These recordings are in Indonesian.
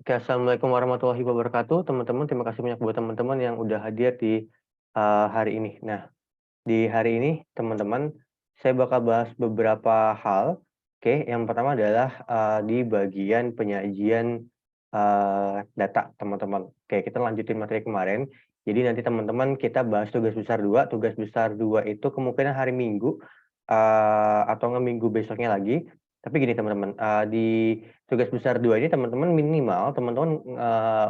Oke, assalamualaikum warahmatullahi wabarakatuh, teman-teman. Terima kasih banyak buat teman-teman yang udah hadir di hari ini. Nah, di hari ini, teman-teman, saya bakal bahas beberapa hal. Oke, yang pertama adalah di bagian penyajian data, teman-teman. Oke, kita lanjutin materi kemarin. Jadi nanti teman-teman kita bahas tugas besar 2. Tugas besar 2 itu kemungkinan hari Minggu atau nggak minggu besoknya lagi. Tapi gini teman-teman, di tugas besar 2 ini teman-teman minimal teman-teman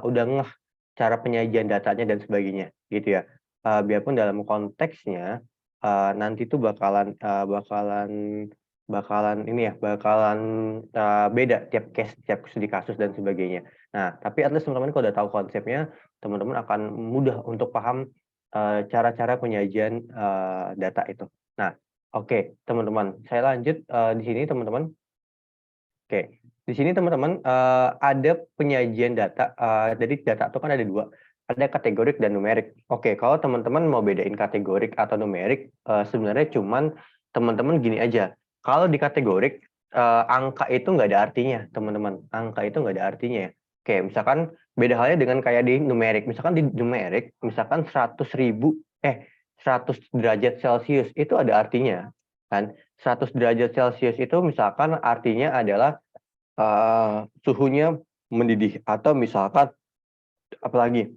udah ngeh cara penyajian datanya dan sebagainya, gitu ya. Biarpun dalam konteksnya nanti tuh bakalan ini ya, bakalan beda tiap case, tiap studi kasus dan sebagainya. Nah, tapi at least teman-teman kalau udah tahu konsepnya, teman-teman akan mudah untuk paham cara-cara penyajian data itu. Nah, oke, teman-teman, saya lanjut di sini teman-teman. Oke, di sini teman-teman ada penyajian data. Jadi data itu kan ada dua, ada kategorik dan numerik. Oke, kalau teman-teman mau bedain kategorik atau numerik, sebenarnya cuman teman-teman gini aja. Kalau di kategorik angka itu nggak ada artinya, teman-teman. Angka itu nggak ada artinya ya. Oke, misalkan beda halnya dengan kayak di numerik. Misalkan di numerik, misalkan 100 derajat Celcius itu ada artinya, kan? 100 derajat Celcius itu misalkan artinya adalah suhunya mendidih, atau misalkan apalagi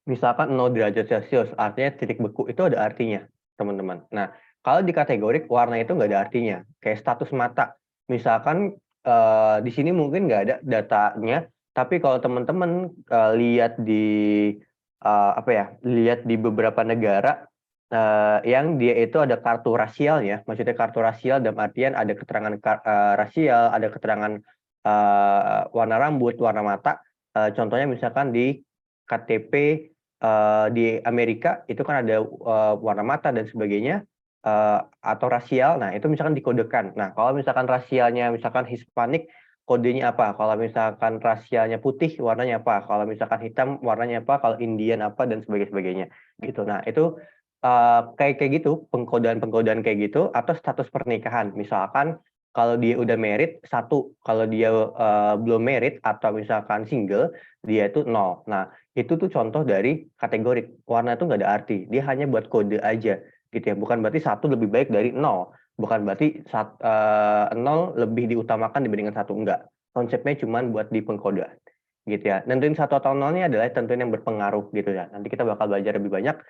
misalkan 0 derajat Celcius artinya titik beku, itu ada artinya, teman-teman. Nah, kalau di kategorik warna itu nggak ada artinya, kayak status mata. Misalkan di sini mungkin nggak ada datanya, tapi kalau teman-teman lihat di apa ya, lihat di beberapa negara yang dia itu ada kartu rasialnya, maksudnya kartu rasial dalam artian ada keterangan rasial, ada keterangan warna rambut, warna mata. Contohnya misalkan di KTP di Amerika itu kan ada warna mata dan sebagainya, atau rasial. Nah, itu misalkan dikodekan. Nah, kalau misalkan rasialnya misalkan Hispanik, kodenya apa? Kalau misalkan rasialnya putih, warnanya apa? Kalau misalkan hitam, warnanya apa? Kalau Indian apa dan sebagainya gitu. Nah, itu kayak gitu, pengkodean kayak gitu, atau status pernikahan. Misalkan kalau dia udah married, 1, kalau dia belum married atau misalkan single, dia itu 0. Nah, itu tuh contoh dari kategorik. Warna itu nggak ada arti, dia hanya buat kode aja, gitu ya. Bukan berarti 1 lebih baik dari 0. Bukan berarti 0 lebih diutamakan dibandingkan 1, enggak. Konsepnya cuma buat di pengkodean, gitu ya. Nentuin 1 atau 0-nya adalah tentuin yang berpengaruh, gitu ya. Nanti kita bakal belajar lebih banyak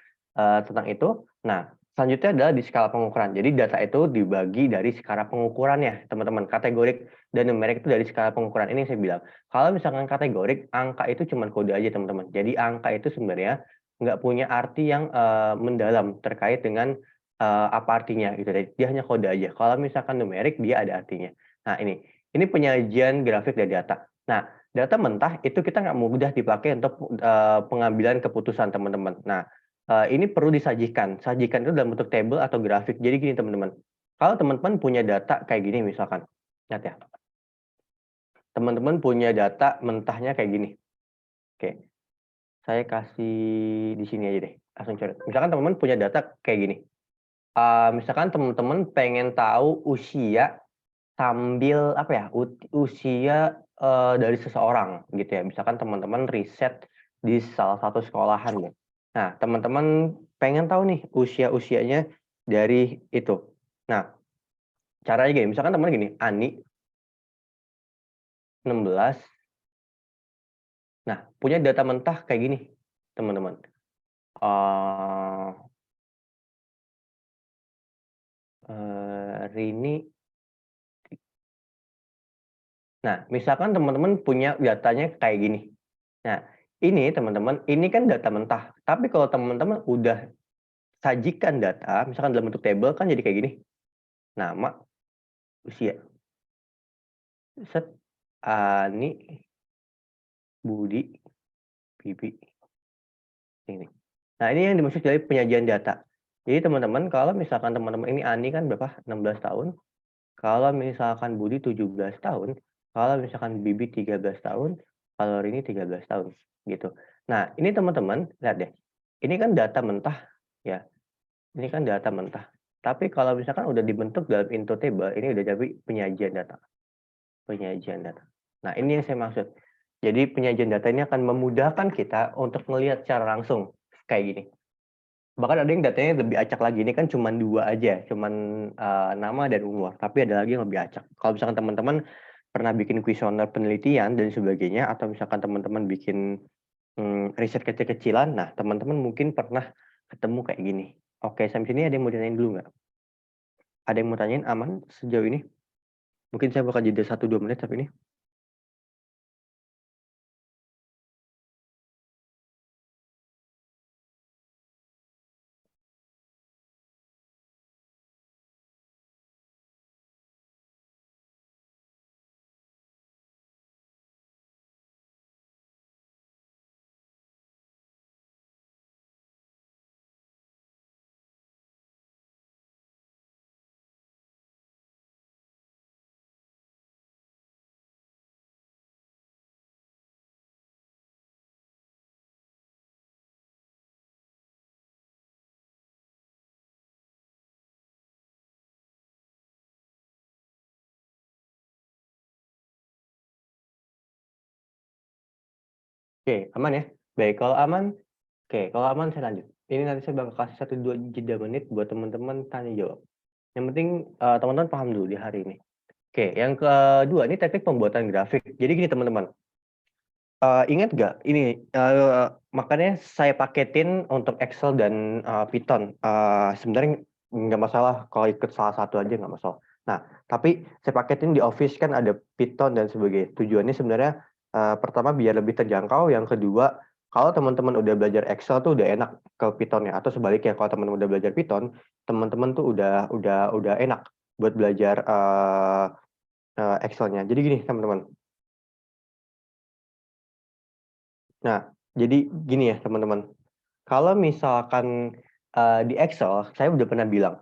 tentang itu. Nah, selanjutnya adalah di skala pengukuran. Jadi data itu dibagi dari skala pengukurannya, teman-teman. Kategorik dan numerik itu dari skala pengukuran. Ini yang saya bilang. Kalau misalkan kategorik, angka itu cuma kode aja, teman-teman. Jadi angka itu sebenarnya nggak punya arti yang mendalam terkait dengan apa artinya gitu. Dia hanya kode aja. Kalau misalkan numerik, dia ada artinya. Nah, ini penyajian grafik dari data. Nah, data mentah itu kita nggak mudah dipakai untuk pengambilan keputusan, teman-teman. Nah, ini perlu disajikan. Sajikan itu dalam bentuk tabel atau grafik. Jadi gini teman-teman, kalau teman-teman punya data kayak gini misalkan, lihat ya, teman-teman punya data mentahnya kayak gini. Oke, saya kasih di sini aja deh, langsung coret. Misalkan teman-teman punya data kayak gini. Misalkan teman-teman pengen tahu usia sambil apa ya, usia dari seseorang gitu ya. Misalkan teman-teman riset di salah satu sekolahan ya. Nah, teman-teman pengen tahu nih usia-usianya dari itu. Nah, caranya gini, misalkan teman gini, Ani 16. Nah, punya data mentah kayak gini, teman-teman. Rini. Nah, misalkan teman-teman punya datanya kayak gini. Nah, ini teman-teman, ini kan data mentah. Tapi kalau teman-teman udah sajikan data, misalkan dalam bentuk tabel kan jadi kayak gini. Nama, usia. Set, Ani, Budi, Bibi. Ini. Nah, ini yang dimaksud dari penyajian data. Jadi teman-teman, kalau misalkan teman-teman ini Ani kan berapa? 16 tahun. Kalau misalkan Budi 17 tahun, kalau misalkan Bibi 13 tahun, kalau Rini 13 tahun, gitu. Nah, ini teman-teman, lihat deh. Ini kan data mentah, ya. Ini kan data mentah. Tapi kalau misalkan udah dibentuk dalam into table, ini udah jadi penyajian data. Penyajian data. Nah, ini yang saya maksud. Jadi penyajian data ini akan memudahkan kita untuk melihat secara langsung kayak gini. Bahkan ada yang datanya lebih acak lagi, ini kan cuma 2 aja, cuman, nama dan umur, tapi ada lagi yang lebih acak. Kalau misalkan teman-teman pernah bikin kuesioner penelitian dan sebagainya, atau misalkan teman-teman bikin, riset kecil-kecilan, nah teman-teman mungkin pernah ketemu kayak gini. Oke, sampai sini ada yang mau ditanyain dulu nggak? Ada yang mau tanyain aman sejauh ini? Mungkin saya bakal jeda 1, 2 menit tapi ini. Oke, aman ya? Baik, kalau aman kalau aman saya lanjut. Ini nanti saya bakal kasih 1, 2 jeda menit buat teman-teman tanya jawab. Yang penting, teman-teman paham dulu di hari ini. Oke, yang kedua ini teknik pembuatan grafik. Jadi gini teman-teman, ingat nggak ini, makanya saya paketin untuk Excel dan, Python. Sebenarnya nggak masalah kalau ikut salah satu aja nggak masalah. Nah, tapi saya paketin di Office kan ada Python dan sebagainya. Tujuannya sebenarnya, pertama biar lebih terjangkau, yang kedua, kalau teman-teman udah belajar Excel tuh udah enak ke Python-nya, atau sebaliknya kalau teman-teman udah belajar Python, teman-teman tuh udah enak buat belajar, Excel-nya. Jadi gini teman-teman. Nah, jadi gini ya teman-teman, kalau misalkan, di Excel saya udah pernah bilang,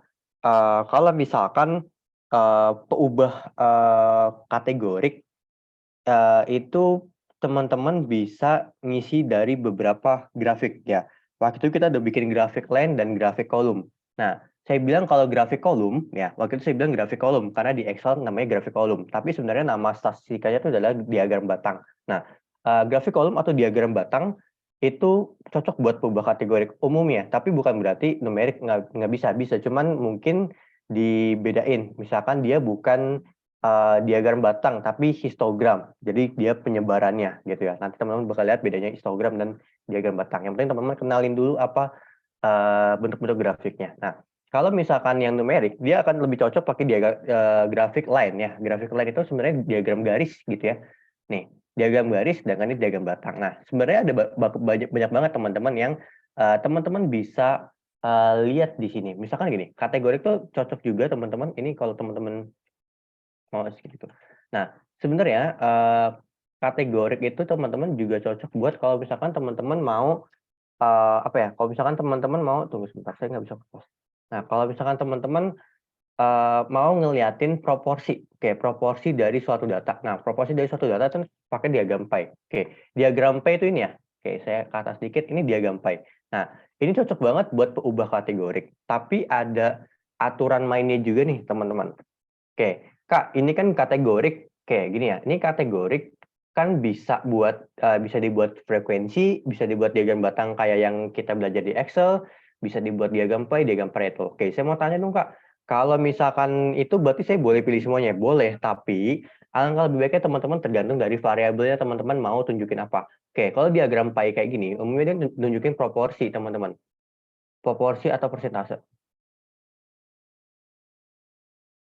kalau misalkan, peubah, kategorik, itu teman-teman bisa ngisi dari beberapa grafik ya. Waktu itu kita udah bikin grafik line dan grafik kolom. Nah, saya bilang kalau grafik kolom ya, waktu itu saya bilang grafik kolom karena di Excel namanya grafik kolom, tapi sebenarnya nama statistikanya itu adalah diagram batang. Nah, grafik kolom atau diagram batang itu cocok buat peubah kategorik umumnya, tapi bukan berarti numerik nggak bisa, bisa, cuman mungkin dibedain. Misalkan dia bukan, diagram batang, tapi histogram. Jadi dia penyebarannya gitu ya. Nanti teman-teman bakal lihat bedanya histogram dan diagram batang. Yang penting teman-teman kenalin dulu apa, bentuk-bentuk grafiknya. Nah, kalau misalkan yang numerik, dia akan lebih cocok pakai grafik line ya. Grafik line itu sebenarnya diagram garis gitu ya. Nih, diagram garis sedangkan ini diagram batang. Nah, sebenarnya ada banyak banget teman-teman yang, teman-teman bisa, lihat di sini. Misalkan gini, kategori itu cocok juga teman-teman, ini kalau teman-teman mau gitu. Nah, sebenarnya, kategorik itu teman-teman juga cocok buat kalau misalkan teman-teman mau, apa ya, kalau misalkan teman-teman mau tunggu sebentar, saya nggak bisa fokus. Nah, kalau misalkan teman-teman, mau ngeliatin proporsi, oke, proporsi dari suatu data. Nah, proporsi dari suatu data kan pakai diagram pie. Oke, diagram pie itu ini ya, oke, saya ke atas sedikit, ini diagram pie. Nah, ini cocok banget buat ubah kategorik, tapi ada aturan mainnya juga nih, teman-teman. Oke, Kak, ini kan kategorik kayak gini ya, ini kategorik kan bisa dibuat frekuensi, bisa dibuat diagram batang kayak yang kita belajar di Excel, bisa dibuat diagram pie, diagram Pareto. Oke, saya mau tanya dong, Kak, kalau misalkan itu berarti saya boleh pilih semuanya? Boleh, tapi alangkah lebih baiknya teman-teman tergantung dari variabelnya teman-teman mau tunjukin apa. Oke, kalau diagram pie kayak gini, umumnya dia nunjukin proporsi, teman-teman. Proporsi atau persentase.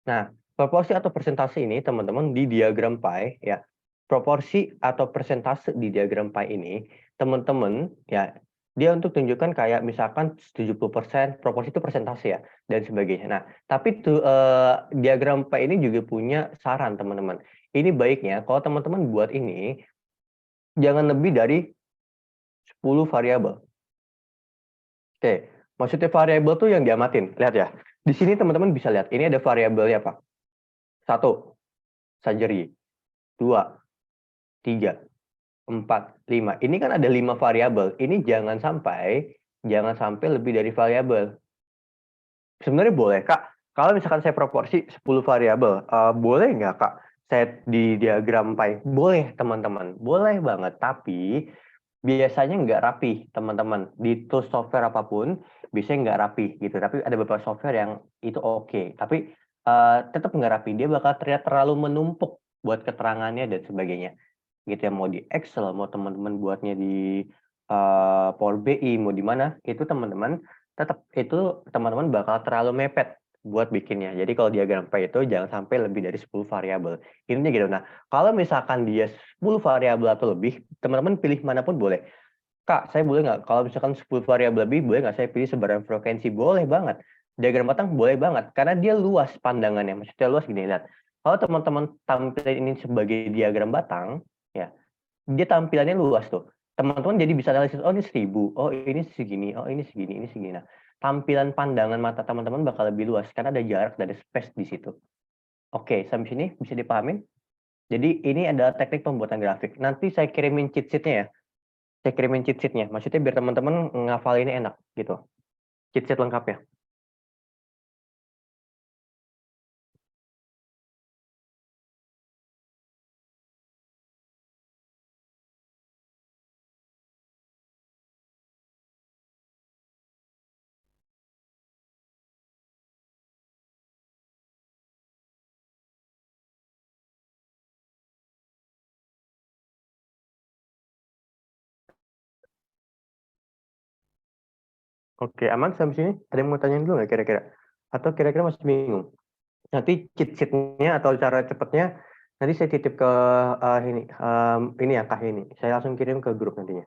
Nah, proporsi atau persentase ini teman-teman di diagram pie ya, proporsi atau persentase di diagram pie ini teman-teman ya, dia untuk tunjukkan kayak misalkan 70% proporsi itu persentase ya dan sebagainya. Nah, tapi tuh diagram pie ini juga punya saran teman-teman. Ini baiknya kalau teman-teman buat ini jangan lebih dari 10 variabel. Oke, maksudnya variabel tuh yang diamatin. Lihat ya. Di sini teman-teman bisa lihat, ini ada variabelnya, Pak. 1, surgery. 2, 3, 4, 5. Ini kan ada 5 variabel. Ini jangan sampai lebih dari variabel. Sebenarnya boleh, Kak. Kalau misalkan saya proporsi 10 variabel, boleh nggak, Kak, set di diagram pie? Boleh, teman-teman. Boleh banget. Tapi biasanya nggak rapi, teman-teman. Di tools software apapun, biasanya nggak rapi gitu. Tapi ada beberapa software yang itu oke. Tapi tetap nggak rapi. Dia bakal terlihat terlalu menumpuk buat keterangannya dan sebagainya. Gitu ya, mau di Excel, mau teman-teman buatnya di Power BI, mau di mana, itu teman-teman tetap itu teman-teman bakal terlalu mepet buat bikinnya. Jadi kalau diagram pie itu jangan sampai lebih dari 10 variabel. Intinya gitu. Nah, kalau misalkan dia 10 variabel atau lebih, teman-teman pilih manapun boleh. Kak, saya boleh nggak? Kalau misalkan 10 variabel lebih, boleh nggak saya pilih sebaran frekuensi? Boleh banget. Diagram batang boleh banget. Karena dia luas pandangannya. Maksudnya luas gini, lihat. Kalau teman-teman tampilin ini sebagai diagram batang, ya, dia tampilannya luas tuh. Teman-teman jadi bisa analisis, oh ini 1000, oh ini segini, oh ini segini, ini segini. Nah, tampilan pandangan mata teman-teman bakal lebih luas karena ada jarak dan ada space di situ. Oke, sampai sini bisa dipahamin? Jadi ini adalah teknik pembuatan grafik. Nanti saya kirimin cheat sheet-nya ya. Saya kirimin cheat sheet-nya. Maksudnya biar teman-teman ngafalinnya enak gitu. Cheat sheet lengkapnya. Oke, aman sampai sini? Ada yang mau tanyain dulu nggak kira-kira? Atau kira-kira masih bingung? Nanti cheat sheet-nya atau cara cepatnya nanti saya titip ke ini ya Kak ini. Saya langsung kirim ke grup nantinya.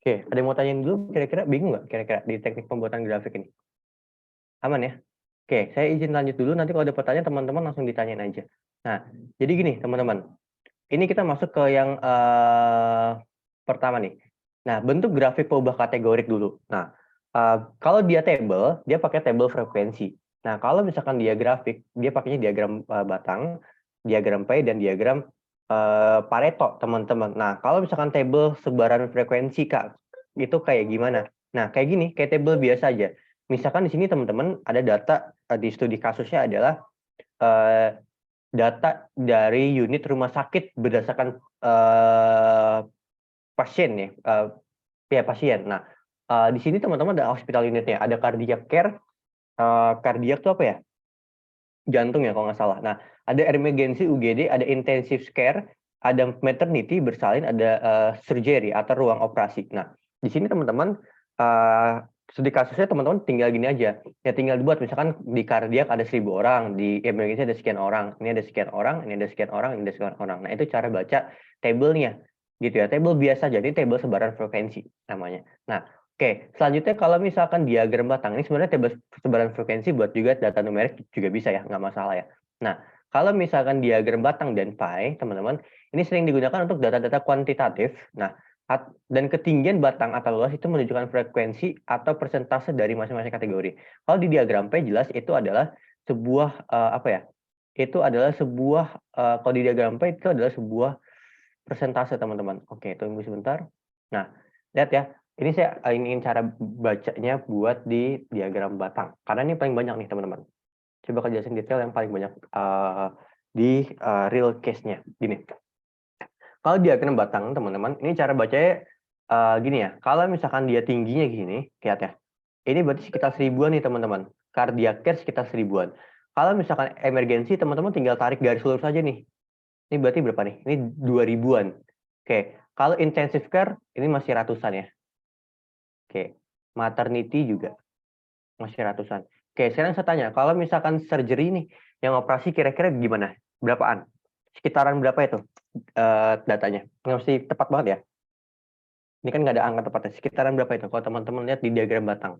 Oke, ada yang mau tanyain dulu kira-kira bingung nggak kira-kira di teknik pembuatan grafik ini? Aman ya? Oke, saya izin lanjut dulu. Nanti kalau ada pertanyaan teman-teman langsung ditanyain aja. Nah, jadi gini teman-teman. Ini kita masuk ke yang pertama nih. Nah, bentuk grafik peubah kategorik dulu. Nah, kalau dia table, dia pakai table frekuensi. Nah, kalau misalkan dia grafik, dia pakainya diagram batang, diagram pie, dan diagram Pareto, teman-teman. Nah, kalau misalkan table sebaran frekuensi, Kak, itu kayak gimana? Nah, kayak gini, kayak table biasa aja. Misalkan di sini teman-teman ada data di studi kasusnya adalah eh, data dari unit rumah sakit berdasarkan pasien ya, ya pasien. Nah, di sini teman-teman ada hospital unitnya, ada cardiac care, cardiac itu apa ya? Jantung ya kalau nggak salah. Nah, ada emergency UGD, ada intensive care, ada maternity bersalin, ada surgery atau ruang operasi. Nah, di sini teman-teman studi kasusnya teman-teman tinggal gini aja. Ya tinggal dibuat misalkan di kardiak ada 1000 orang, di emergency ada sekian orang, ini ada sekian orang, ini ada sekian orang, ini ada sekian orang. Nah, itu cara baca tabelnya. Gitu ya. Table biasa jadi table sebaran frekuensi namanya. Nah, oke, selanjutnya kalau misalkan diagram batang, ini sebenarnya tabel sebaran frekuensi buat juga data numerik juga bisa ya, nggak masalah ya. Nah, kalau misalkan diagram batang dan pie, teman-teman, ini sering digunakan untuk data-data kuantitatif. Nah, dan ketinggian batang atau luas itu menunjukkan frekuensi atau persentase dari masing-masing kategori. Kalau di diagram pie jelas itu adalah sebuah apa ya? Itu adalah sebuah kalau di diagram pie itu adalah sebuah persentase teman-teman. Oke, tunggu sebentar. Nah, lihat ya. Ini saya ingin cara bacanya buat di diagram batang. Karena ini paling banyak nih teman-teman. Coba aku jelasin detail yang paling banyak di real case-nya. Gini. Kalau diagram batang teman-teman, ini cara bacanya gini ya. Kalau misalkan dia tingginya gini, lihat ya. Ini berarti sekitar 1000-an nih teman-teman. Cardiac care sekitar 1000-an. Kalau misalkan emergensi, teman-teman tinggal tarik garis lurus aja nih. Ini berarti berapa nih? Ini 2000-an. Oke, kalau intensive care ini masih ratusan ya. Oke, maternity juga masih ratusan. Oke, sekarang saya tanya, kalau misalkan surgery nih, yang operasi kira-kira gimana? Berapaan? Sekitaran berapa itu datanya? Nggak mesti tepat banget ya. Ini kan nggak ada angka tepatnya. Sekitaran berapa itu? Kalau teman-teman lihat di diagram batang.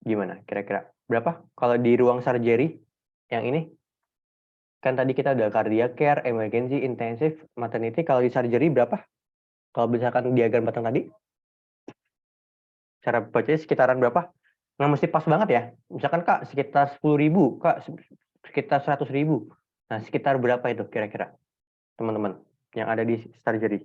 Gimana kira-kira? Berapa? Kalau di ruang surgery, yang ini, kan tadi kita ada cardiac care, emergency, intensive, maternity. Kalau di surgery berapa? Kalau misalkan diagram batang tadi, cara bacanya sekitaran berapa? Nggak mesti pas banget ya. Misalkan Kak, sekitar 10.000, Kak, sekitar 100.000. Nah, sekitar berapa itu kira-kira, teman-teman, yang ada di Stargery?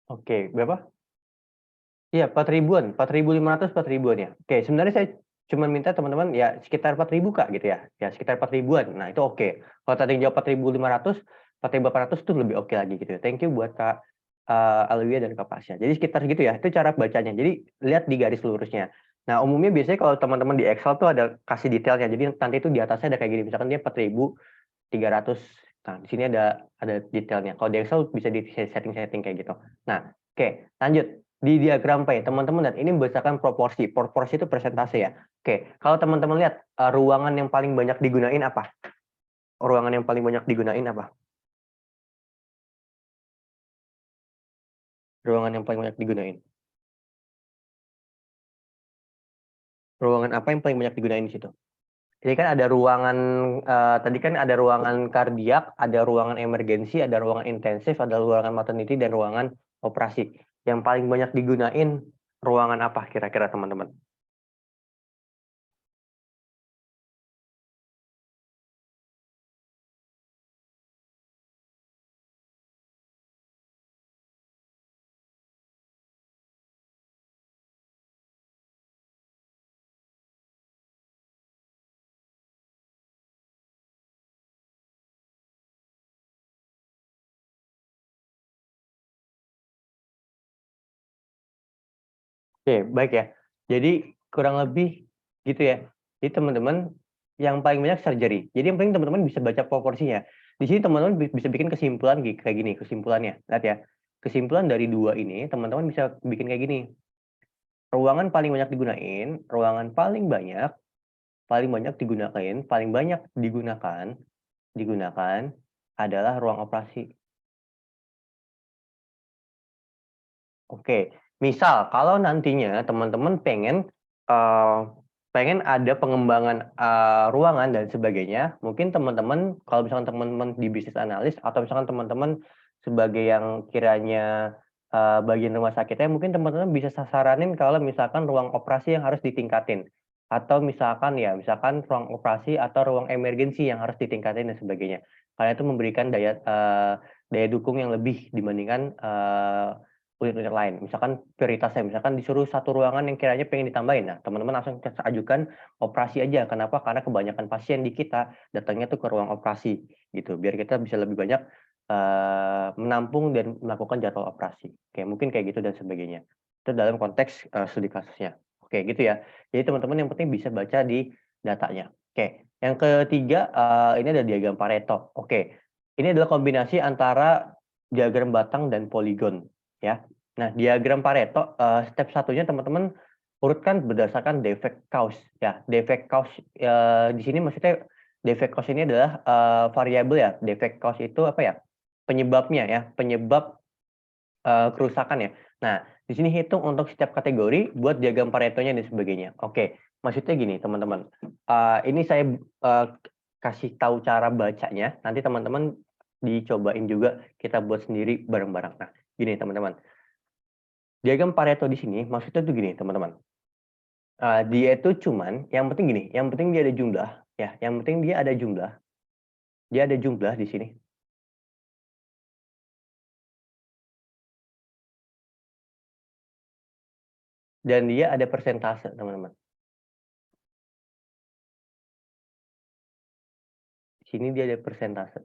Oke, berapa? Iya, 4.000-an, 4.500, 4.000-an ya. Oke, sebenarnya saya cuma minta teman-teman ya sekitar 4.000 Kak gitu ya. Ya sekitar 4.000-an. Nah, itu oke. Kalau tadi yang jawab 4.500, 4.800 itu lebih oke lagi gitu ya. Thank you buat Kak Alwia dan Kak Pasya. Jadi sekitar segitu ya. Itu cara bacanya. Jadi lihat di garis lurusnya. Nah, umumnya biasanya kalau teman-teman di Excel tuh ada kasih detailnya. Jadi nanti itu di atasnya ada kayak gini. Misalkan dia 4.300. Nah, di sini ada detailnya. Kalau di Excel bisa di setting-setting kayak gitu. Nah, oke, lanjut. Di diagram P, teman-teman lihat ini berdasarkan proporsi. Proporsi itu persentase ya. Oke, kalau teman-teman lihat ruangan yang paling banyak digunain apa? Ruangan yang paling banyak digunain apa? Ruangan yang paling banyak digunain. Ruangan apa yang paling banyak digunain di situ? Jadi kan ada ruangan tadi kan ada ruangan kardiak, ada ruangan emergensi, ada ruangan intensif, ada ruangan maternity dan ruangan operasi. Yang paling banyak digunain ruangan apa kira-kira teman-teman? Oke, baik ya. Jadi kurang lebih gitu ya. Jadi teman-teman yang paling banyak surgery. Jadi yang penting teman-teman bisa baca proporsinya. Di sini teman-teman bisa bikin kesimpulan kayak gini, kesimpulannya. Lihat ya. Kesimpulan dari dua ini, teman-teman bisa bikin kayak gini. Ruangan paling banyak digunain, ruangan paling banyak digunakan, paling banyak digunakan adalah ruang operasi. Oke, misal kalau nantinya teman-teman pengen ada pengembangan ruangan dan sebagainya, mungkin teman-teman kalau misalkan teman-teman di bisnis analis atau misalkan teman-teman sebagai yang kiranya bagian rumah sakitnya, mungkin teman-teman bisa sasaranin kalau misalkan ruang operasi yang harus ditingkatin atau misalkan ya misalkan ruang operasi atau ruang emergensi yang harus ditingkatin dan sebagainya. Karena itu memberikan daya dukung yang lebih dibandingkan unit-unit lain. Misalkan prioritasnya, misalkan disuruh satu ruangan yang kiranya pengen ditambahin. Nah, teman-teman langsung ajukan operasi aja. Kenapa? Karena kebanyakan pasien di kita datangnya tuh ke ruang operasi gitu. Biar kita bisa lebih banyak menampung dan melakukan jadwal operasi. Oke, mungkin kayak gitu dan sebagainya. Itu dalam konteks studi kasusnya. Oke, gitu ya. Jadi teman-teman yang penting bisa baca di datanya. Oke, yang ketiga ini ada diagram Pareto. Oke, ini adalah kombinasi antara diagram batang dan poligon ya. Nah, diagram Pareto step satunya teman-teman urutkan berdasarkan defect cause ya. Defect cause di sini maksudnya defect cause ini adalah variabel ya. Defect cause itu apa ya? Penyebabnya ya, penyebab kerusakan ya. Nah, di sini hitung untuk setiap kategori buat diagram Paretonya dan sebagainya. Oke, maksudnya gini teman-teman. Ini saya kasih tahu cara bacanya. Nanti teman-teman dicobain juga kita buat sendiri bareng-bareng. Nah, gini teman-teman. Diagram Pareto di sini maksudnya tuh gini, teman-teman. Dia itu cuman yang penting gini, yang penting dia ada jumlah ya, yang penting dia ada jumlah. Dia ada jumlah di sini dan dia ada persentase, teman-teman. Di sini dia ada persentase.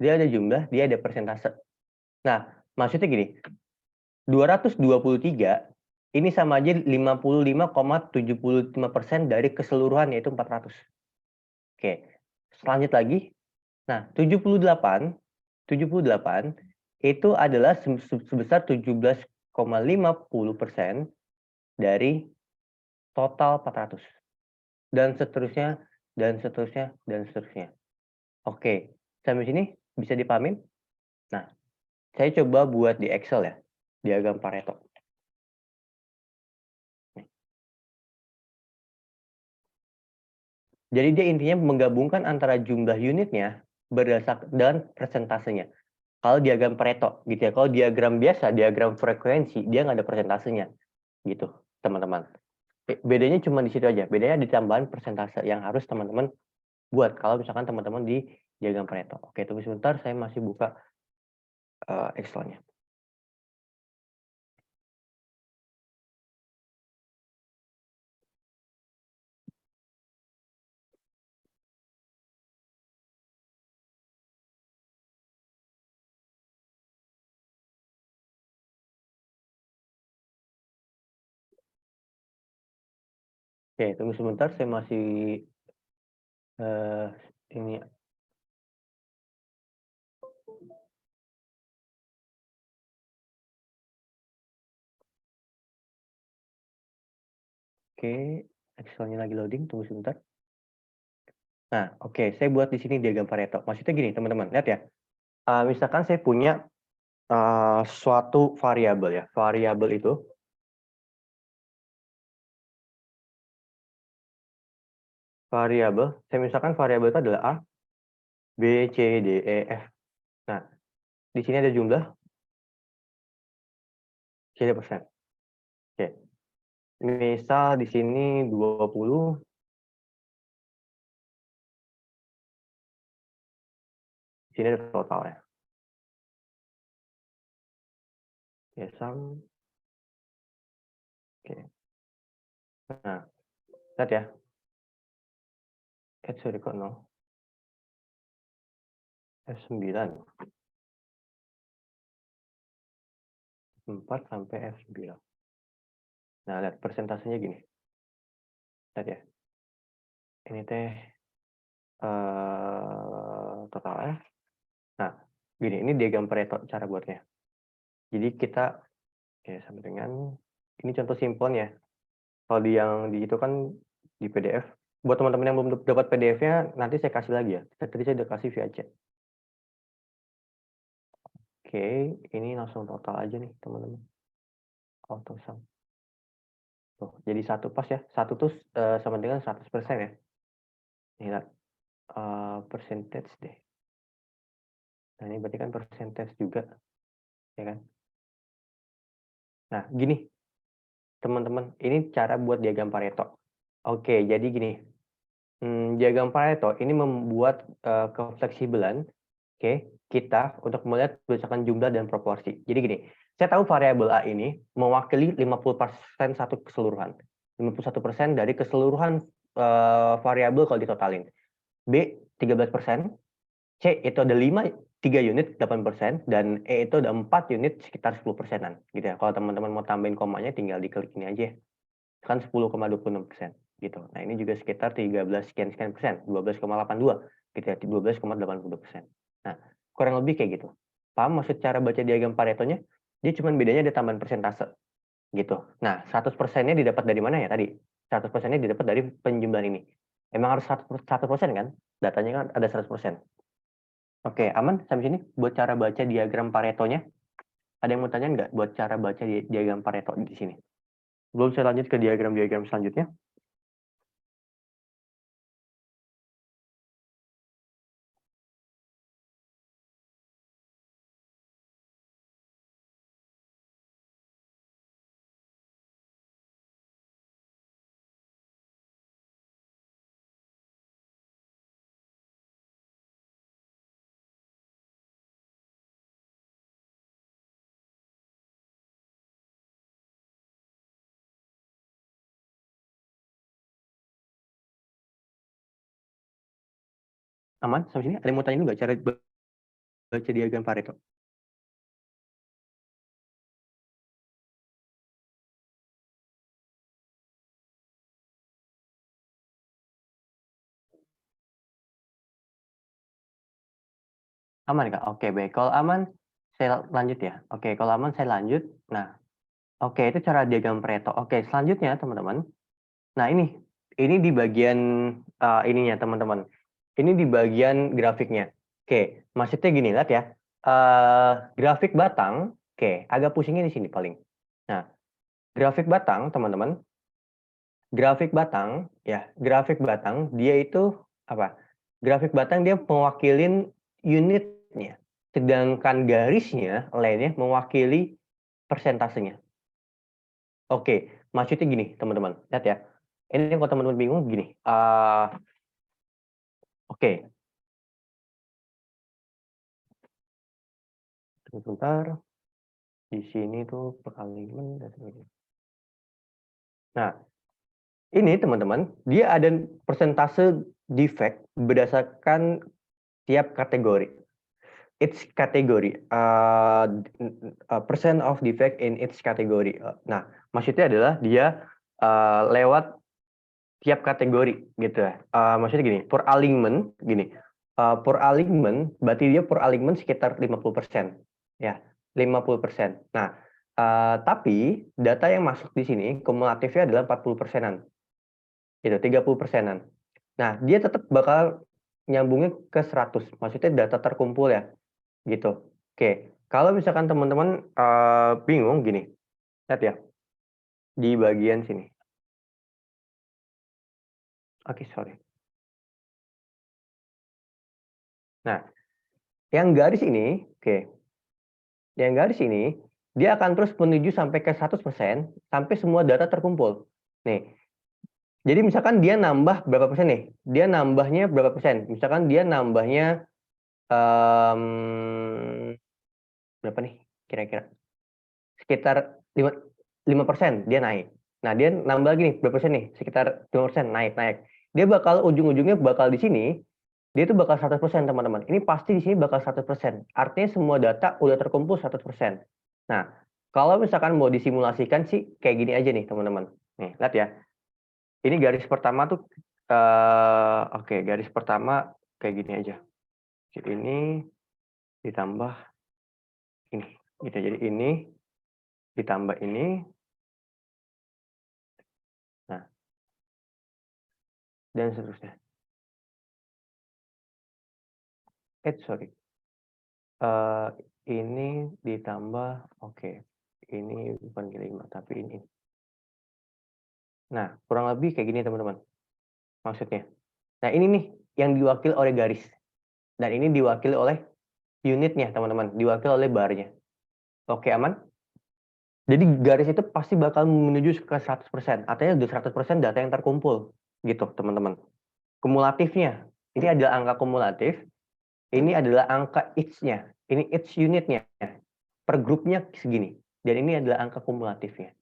Dia ada jumlah, dia ada persentase. Nah, maksudnya gini, 223 ini sama aja 55,75% dari keseluruhan yaitu 400. Oke, lanjut lagi. Nah, 78 itu adalah sebesar 17,50% dari total 400. Dan seterusnya, dan seterusnya, dan seterusnya. Oke, sampai sini bisa dipahamin? Nah, saya coba buat di Excel ya, diagram Pareto. Jadi dia intinya menggabungkan antara jumlah unitnya berdasarkan dan persentasenya. Kalau diagram Pareto gitu ya, kalau diagram biasa, diagram frekuensi, dia nggak ada persentasenya gitu, teman-teman. Bedanya cuma di situ aja, bedanya di tambahan persentase yang harus teman-teman buat kalau misalkan teman-teman di diagram Pareto. Oke, tunggu sebentar, saya masih buka Excel-nya. Oke, tunggu sebentar, saya masih ini. Oke, Excel-nya lagi loading, tunggu sebentar. Nah, oke, saya buat di sini diagram Pareto. Maksudnya gini, teman-teman, lihat ya. Misalkan saya punya suatu variabel ya. Variabel itu saya misalkan variabel itu adalah A, B, C, D, E, F. Nah, di sini ada jumlah, sini persen. Oke. Misal di sini 20, di sini ada totalnya. Oke, sum. Oke. Nah, lihat ya. Sorry, kok 0. F9. 4 sampai F9. Nah, lihat persentasenya gini. Lihat ya. Ini teh totalnya. Nah, gini, ini diagram Pareto cara buatnya. Jadi kita sama dengan ini contoh simpelnya. Kalau di yang di itu kan di PDF. Buat teman-teman yang belum dapat PDF-nya, nanti saya kasih lagi ya. Tadi saya udah kasih via chat. Oke, ini langsung total aja nih, teman-teman. Auto sum. Tuh, jadi satu pas ya. Satu tuh sama dengan 100% ya. Ini lihat percentage deh. Nah, ini berarti kan percentage juga, ya kan? Nah, gini, teman-teman, ini cara buat diagram Pareto. Oke, jadi gini, diagram Pareto ini membuat kefleksibelan, kita untuk melihat berdasarkan jumlah dan proporsi. Jadi gini, saya tahu variabel A ini mewakili 50% satu keseluruhan. 51% dari keseluruhan variabel kalau ditotalin. B 13%, C itu ada 3 unit 8%, dan E itu ada 4 unit sekitar 10%-an. Gitu ya. Kalau teman-teman mau tambahin komanya tinggal diklik ini aja. Kan 10,26%. Gitu. Nah, ini juga sekitar 13 sekian persen, 12,82 gitu ya, 12,82%. Nah, kurang lebih kayak gitu. Paham maksud cara baca diagram Paretonya? Dia cuma bedanya ada tambahan persentase gitu. Nah, 100%-nya didapat dari mana ya tadi? 100%-nya didapat dari penjumlahan ini. Emang harus 100% kan? Datanya kan ada 100%. Oke, aman sampai sini buat cara baca diagram Paretonya? Ada yang mau tanya nggak buat cara baca diagram Pareto di sini? Belum, saya lanjut ke diagram-diagram selanjutnya. Aman sampai sini? Ada yang mau tanya nggak cara baca diagram Pareto? Aman Kak? Oke baik, kalau aman saya lanjut ya. Oke kalau aman saya lanjut. Nah, oke itu cara diagram Pareto. Oke selanjutnya teman-teman. Nah ini di bagian ininya teman-teman. Ini di bagian grafiknya. Oke, maksudnya gini lihat ya. Grafik batang, oke agak pusingnya di sini paling. Nah, grafik batang teman-teman. Grafik batang, ya grafik batang dia itu apa? Grafik batang dia mewakilin unitnya, sedangkan garisnya lainnya mewakili persentasenya. Oke, maksudnya gini teman-teman, lihat ya. Ini kalau teman-teman bingung gini. Oke, sebentar. Di sini tuh peralihan dan sebagainya. Nah, ini teman-teman, dia ada persentase defect berdasarkan tiap kategori. Each category, percent of defect in each category. Nah, maksudnya adalah dia lewat tiap kategori gitu ya. Maksudnya gini, per alignment gini. Per alignment berarti dia per alignment sekitar 50%. Ya, 50%. Nah, tapi data yang masuk di sini kumulatifnya adalah 40%-an. Gitu, 30%-an. Nah, dia tetap bakal nyambungnya ke 100. Maksudnya data terkumpul ya. Gitu. Oke, kalau misalkan teman-teman bingung gini, lihat ya di bagian sini. Oke, sorry. Nah, yang garis ini, oke, yang garis ini dia akan terus menuju sampai ke 100% sampai semua data terkumpul. Nih, jadi misalkan dia nambah berapa persen nih? Dia nambahnya berapa persen? Misalkan dia nambahnya berapa nih kira-kira? Sekitar 5% dia naik. Nah, dia nambah lagi nih berapa persen nih? Sekitar 5% naik. Dia bakal ujung-ujungnya bakal di sini, dia itu bakal 100% teman-teman. Ini pasti di sini bakal 100%. Artinya semua data udah terkumpul 100%. Nah, kalau misalkan mau disimulasikan sih kayak gini aja nih teman-teman. Nih, lihat ya. Ini garis pertama tuh oke, garis pertama kayak gini aja. Ini ditambah ini gitu. Jadi ini ditambah ini. Nah, dan seterusnya. Sorry. Ini ditambah oke. Ini bukan G5 tapi ini. Nah, kurang lebih kayak gini teman-teman. Maksudnya. Nah, ini nih yang diwakili oleh garis. Dan ini diwakili oleh unitnya, teman-teman. Diwakili oleh barnya. Oke, aman? Jadi garis itu pasti bakal menuju ke 100%. Artinya udah 100% data yang terkumpul. Gitu, teman-teman. Kumulatifnya. Ini adalah angka kumulatif. Ini adalah angka each-nya. Ini each unitnya. Per grupnya segini. Dan ini adalah angka kumulatifnya.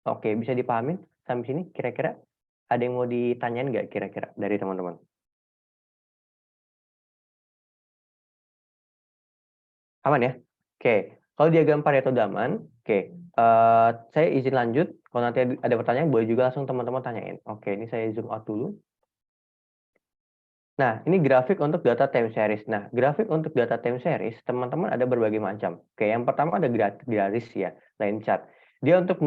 Oke, bisa dipahamin sampai sini kira-kira? Ada yang mau ditanyain nggak kira-kira dari teman-teman? Aman ya? Oke, kalau diagram Pareto aman, oke. Saya izin lanjut. Kalau nanti ada pertanyaan, boleh juga langsung teman-teman tanyain. Oke, ini saya zoom out dulu. Nah, ini grafik untuk data time series. Nah, grafik untuk data time series, teman-teman ada berbagai macam. Oke, yang pertama ada garis ya, line chart. Dia untuk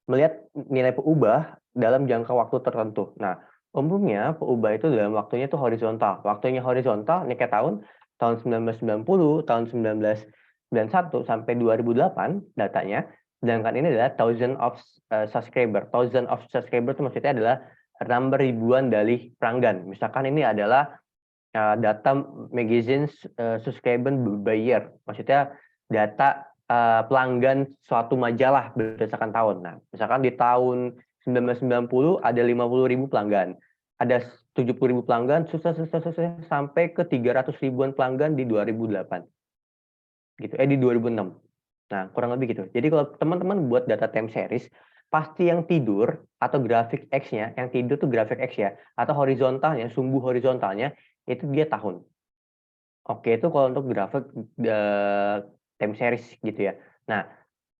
melihat nilai peubah dalam jangka waktu tertentu. Nah, umumnya peubah itu dalam waktunya itu horizontal. Waktunya horizontal, ini kayak tahun 1990, tahun 1991 sampai 2008 datanya. Sedangkan ini adalah thousand of subscriber. Thousand of subscriber itu maksudnya adalah number ribuan dari pelanggan. Misalkan ini adalah data magazine subscriber by year. Maksudnya data pelanggan suatu majalah berdasarkan tahun. Nah, misalkan di tahun 1990 ada 50.000 pelanggan. Ada 70.000 pelanggan, sampai ke 300 ribuan pelanggan di 2008. Gitu, di 2006. Nah, kurang lebih gitu. Jadi kalau teman-teman buat data time series, pasti yang tidur atau grafik X-nya, yang tidur tuh grafik X ya, atau horizontalnya, sumbu horizontalnya, itu dia tahun. Oke, itu kalau untuk grafik time series gitu ya. Nah,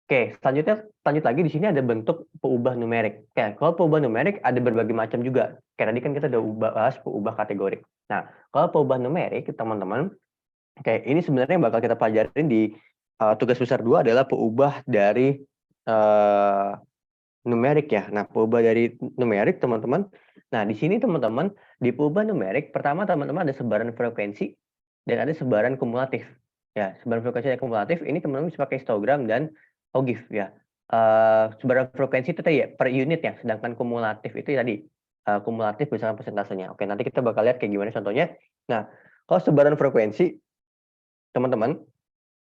oke, selanjutnya lanjut lagi di sini ada bentuk peubah numerik. Oke, kalau peubah numerik ada berbagai macam juga. Kayak tadi kan kita udah bahas peubah kategori. Nah, kalau peubah numerik, teman-teman, Oke, ini sebenarnya bakal kita pelajarin di tugas besar 2 adalah peubah dari numerik ya. Nah, peubah dari numerik teman-teman. Nah, di sini teman-teman, di peubah numerik, pertama teman-teman ada sebaran frekuensi dan ada sebaran kumulatif. Ya, sebaran frekuensi dan kumulatif ini teman-teman bisa pakai histogram dan OGIF ya. Sebaran frekuensi itu tadi ya, per unit ya, sedangkan kumulatif itu tadi kumulatif berdasarkan persentasenya. Oke, nanti kita bakal lihat kayak gimana contohnya. Nah, kalau sebaran frekuensi, teman-teman,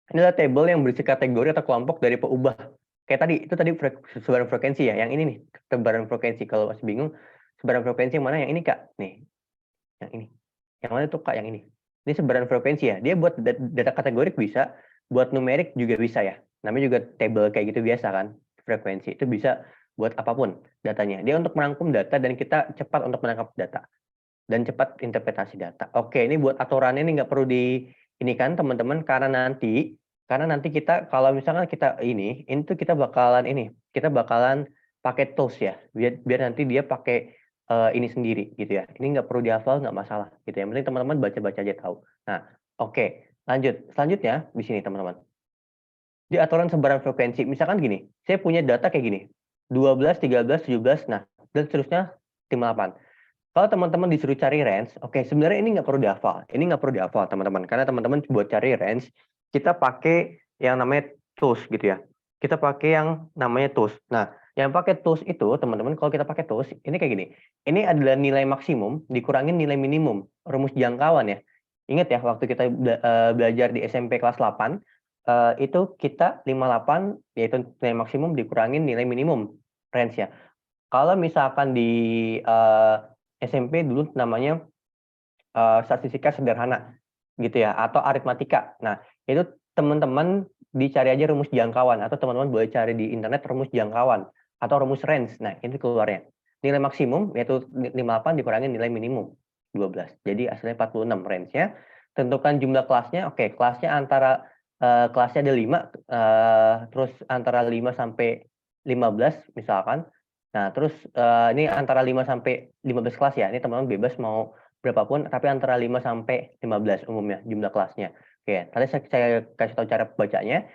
ini adalah tabel yang berisi kategori atau kelompok dari peubah. Kayak tadi, itu tadi sebaran frekuensi ya. Yang ini nih, sebaran frekuensi. Kalau masih bingung, sebaran frekuensi yang mana? Yang ini, Kak. Nih, yang ini. Yang mana tuh, Kak? Yang ini. Ini sebaran frekuensi ya. Dia buat data kategorik bisa, buat numerik juga bisa ya. Namanya juga tabel kayak gitu biasa kan. Frekuensi. Itu bisa buat apapun datanya. Dia untuk merangkum data dan kita cepat untuk menangkap data. Dan cepat interpretasi data. Oke, ini buat aturannya ini nggak perlu di ini kan teman-teman, karena nanti kita kalau misalkan kita ini tuh kita bakalan pakai tools ya, biar nanti dia pakai ini sendiri gitu ya. Ini nggak perlu dihafal, nggak masalah gitu ya. Yang penting teman-teman baca-baca aja tahu. Nah, oke, lanjut. Selanjutnya di sini teman-teman. Di aturan sebaran frekuensi, misalkan gini, saya punya data kayak gini, 12, 13, 17, nah, dan seterusnya 58. Kalau teman-teman disuruh cari range, oke, sebenarnya ini nggak perlu dihafal. Ini nggak perlu dihafal, teman-teman. Karena teman-teman buat cari range, kita pakai yang namanya tools gitu ya. Kita pakai yang namanya tools. Nah, yang pakai tools itu, teman-teman, kalau kita pakai tools, ini kayak gini. Ini adalah nilai maksimum dikurangin nilai minimum, rumus jangkauan ya. Ingat ya, waktu kita belajar di SMP kelas 8, itu kita 58, yaitu nilai maksimum dikurangin nilai minimum, range ya. Kalau misalkan di SMP dulu namanya statistika sederhana gitu ya, atau aritmatika. Nah, itu teman-teman dicari aja rumus jangkauan, atau teman-teman boleh cari di internet rumus jangkauan atau rumus range. Nah, ini keluarnya. Nilai maksimum yaitu 58 dikurangi nilai minimum 12. Jadi hasilnya 46 range-nya. Tentukan jumlah kelasnya. Oke, kelasnya antara kelasnya ada 5, terus antara 5 sampai 15 misalkan. Nah, terus ini antara 5 sampai 15 kelas ya. Ini teman-teman bebas mau berapapun, tapi antara 5 sampai 15 umumnya jumlah kelasnya. Oke, tadi saya kasih tahu cara bacanya.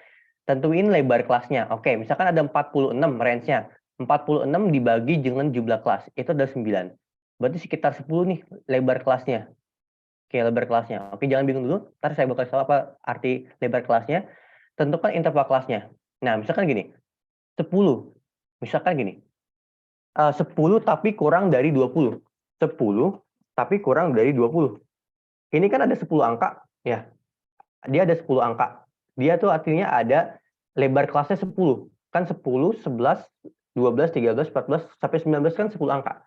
Tentuin lebar kelasnya. Oke, misalkan ada 46 range-nya. 46 dibagi dengan jumlah kelas, itu ada 9. Berarti sekitar 10 nih lebar kelasnya. Oke, lebar kelasnya. Oke, jangan bingung dulu. Ntar saya bakal tahu apa arti lebar kelasnya. Tentukan interval kelasnya. Nah, misalkan gini. 10. Misalkan gini. 10 tapi kurang dari 20. 10 tapi kurang dari 20. Ini kan ada 10 angka ya. Dia ada 10 angka. Dia tuh artinya ada lebar kelasnya 10. Kan 10, 11, 12, 13, 14 sampai 19 kan 10 angka.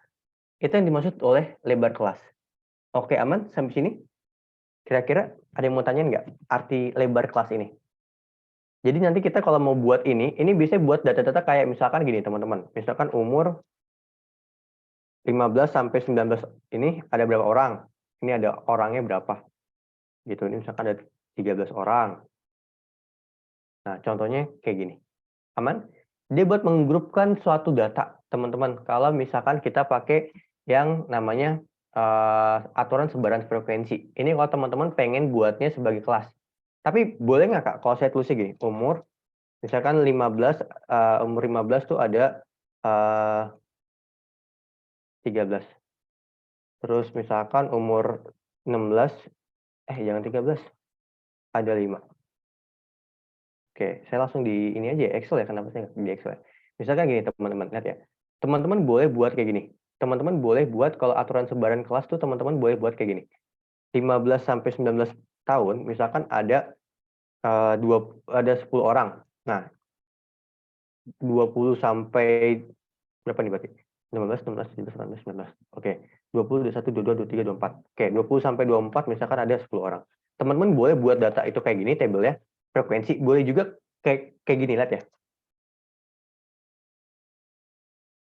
Itu yang dimaksud oleh lebar kelas. Oke, aman sampai sini? Kira-kira ada yang mau tanyain nggak arti lebar kelas ini? Jadi nanti kita kalau mau buat ini biasanya buat data-data kayak misalkan gini teman-teman. Misalkan umur 15 sampai 19 ini ada berapa orang? Ini ada orangnya berapa? Gitu. Ini misalkan ada 13 orang. Nah, contohnya kayak gini. Aman? Dia buat menggrupkan suatu data, teman-teman. Kalau misalkan kita pakai yang namanya aturan sebaran frekuensi. Ini kalau teman-teman pengen buatnya sebagai kelas. Tapi boleh nggak Kak, kalau saya tulisnya gini, umur, misalkan 15, umur 15 tuh ada 13. Terus misalkan umur 16, jangan 13, ada 5. Oke, saya langsung di ini aja ya, Excel ya, kenapa saya nggak di Excel ya. Misalkan gini teman-teman, lihat ya. Teman-teman boleh buat kayak gini. Teman-teman boleh buat kalau aturan sebaran kelas tuh teman-teman boleh buat kayak gini. 15 sampai 19 tahun, misalkan ada 10 orang. Nah, 20 sampai berapa nih berarti? 15, 16, 17, 18, 19. Oke, 20, 21, 22, 23, 24. Oke, 20 sampai 24 misalkan ada 10 orang. Teman-teman boleh buat data itu kayak gini tabelnya, frekuensi, boleh juga kayak gini, lihat ya.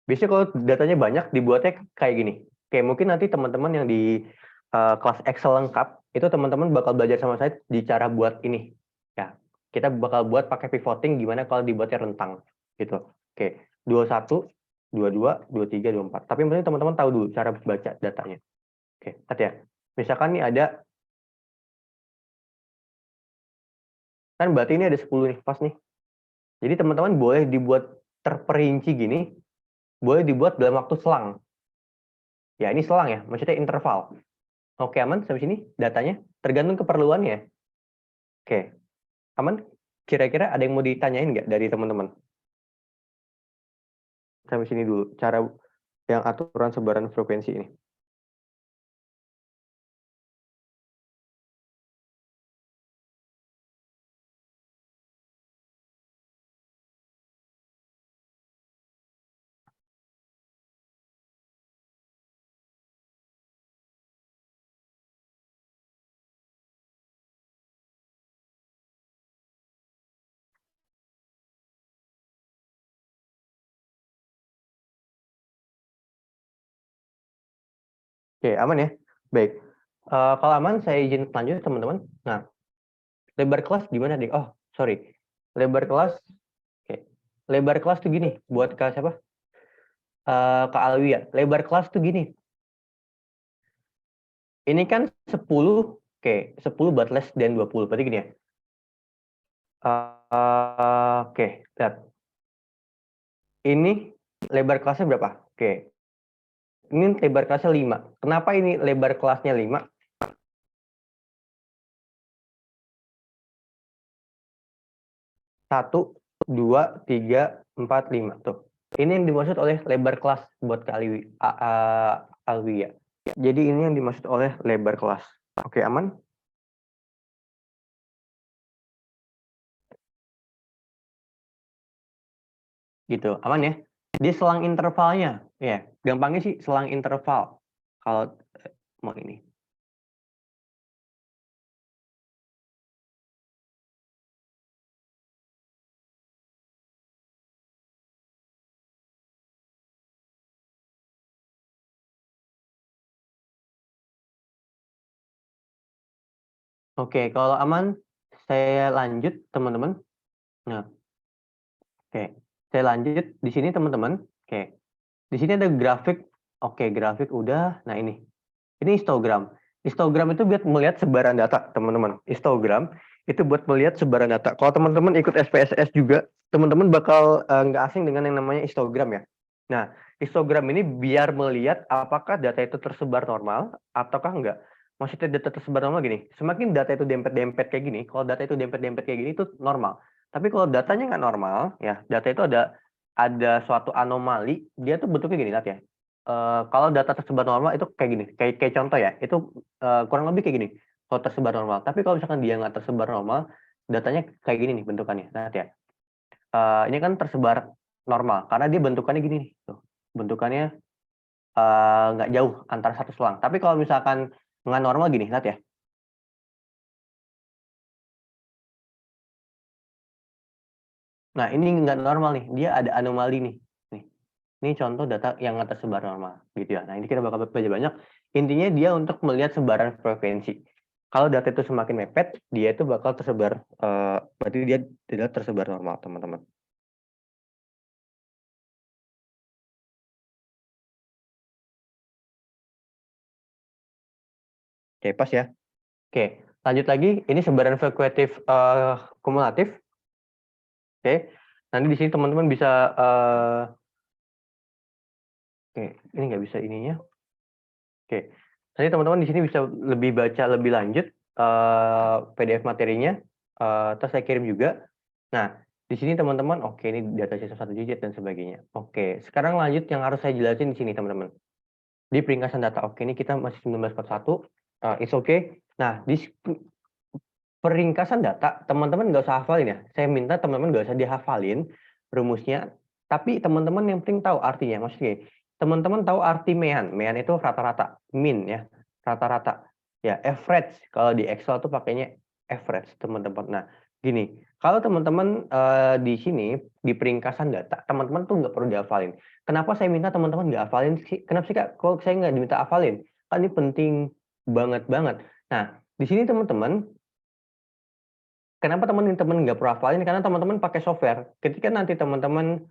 Biasanya kalau datanya banyak dibuatnya kayak gini. Kayak mungkin nanti teman-teman yang di kelas Excel lengkap, itu teman-teman bakal belajar sama saya di cara buat ini. Ya, kita bakal buat pakai pivoting gimana kalau dibuatnya rentang gitu. Oke, 21, 22, 23, 24. Tapi yang penting teman-teman tahu dulu cara baca datanya. Oke, lihat ya. Misalkan nih ada Kan berarti ini ada 10 nih, pas nih. Jadi teman-teman boleh dibuat terperinci gini, boleh dibuat dalam waktu selang. Ya, ini selang ya, maksudnya interval. Oke, aman sampai sini datanya? Tergantung keperluannya. Oke, aman? Kira-kira ada yang mau ditanyain nggak dari teman-teman? Sampai sini dulu, cara yang aturan sebaran frekuensi ini. Oke, aman ya? Baik. Kalau aman, saya izin lanjut teman-teman. Nah, lebar kelas gimana, Dik? Oh, sorry. Lebar kelas, oke. Lebar kelas tuh gini, buat Kak siapa? Kak Alwi ya. Lebar kelas tuh gini. Ini kan 10, oke, 10 but less than 20. Berarti gini ya. Oke, lihat. Ini lebar kelasnya berapa? Oke. Ini lebar kelasnya 5. Kenapa ini lebar kelasnya 5? 1, 2, 3, 4, 5. Tuh. Ini yang dimaksud oleh lebar kelas buat Kak Alwi ya. Jadi ini yang dimaksud oleh lebar kelas. Oke, aman? Gitu, aman ya? Di selang intervalnya, ya, gampangnya sih selang interval. Kalau mau ini. Oke, kalau aman, saya lanjut teman-teman. Nah, oke, saya lanjut di sini teman-teman. Oke, di sini ada grafik. Oke, grafik udah. Nah ini histogram. Histogram itu buat melihat sebaran data, teman-teman. Histogram itu buat melihat sebaran data. Kalau teman-teman ikut SPSS juga, teman-teman bakal nggak asing dengan yang namanya histogram ya. Nah, histogram ini biar melihat apakah data itu tersebar normal ataukah enggak. Maksudnya data tersebar normal gini, semakin data itu dempet-dempet kayak gini, kalau data itu dempet-dempet kayak gini itu normal. Tapi kalau datanya nggak normal, ya data itu ada suatu anomali, dia tuh bentuknya gini, lihat ya. Kalau data tersebar normal itu kayak gini, kayak contoh ya, itu kurang lebih kayak gini. Kalau tersebar normal, tapi kalau misalkan dia nggak tersebar normal, datanya kayak gini nih bentukannya, lihat ya. Ini kan tersebar normal karena dia bentukannya gini nih, tuh. Bentukannya nggak jauh antara satu selang. Tapi kalau misalkan nggak normal gini, lihat ya. Nah ini nggak normal nih, dia ada anomali nih. Nih, ini contoh data yang nggak tersebar normal, gitu ya. Nah ini kita bakal belajar banyak. Intinya dia untuk melihat sebaran frekuensi. Kalau data itu semakin mepet, dia itu bakal tersebar, berarti dia tidak tersebar normal, teman-teman. Oke, pas ya. Oke, lanjut lagi. Ini sebaran frekuentif kumulatif. Oke, nanti di sini teman-teman bisa, oke, ini nggak bisa ininya. Oke, nanti teman-teman di sini bisa lebih baca lebih lanjut PDF materinya, terus saya kirim juga. Nah, di sini teman-teman, oke ini data sisa 1 digit dan sebagainya. Oke, sekarang lanjut yang harus saya jelasin di sini teman-teman. Di peringkasan data, oke ini kita masih 1941, it's okay. Nah, di peringkasan data, teman-teman nggak usah hafalin ya. Saya minta teman-teman nggak usah dihafalin rumusnya, tapi teman-teman yang penting tahu artinya. Maksudnya, teman-teman tahu arti mean. Mean itu rata-rata, mean ya, rata-rata. Ya, average. Kalau di Excel tuh pakainya average, teman-teman. Nah, gini, kalau teman-teman di sini di peringkasan data, teman-teman tuh nggak perlu dihafalin. Kenapa saya minta teman-teman nggak hafalin sih? Kenapa sih Kak? Kalau saya nggak diminta hafalin, kan ini penting banget banget. Nah, di sini teman-teman, kenapa teman-teman nggak perlu hafalin? Karena teman-teman pakai software. Ketika nanti teman-teman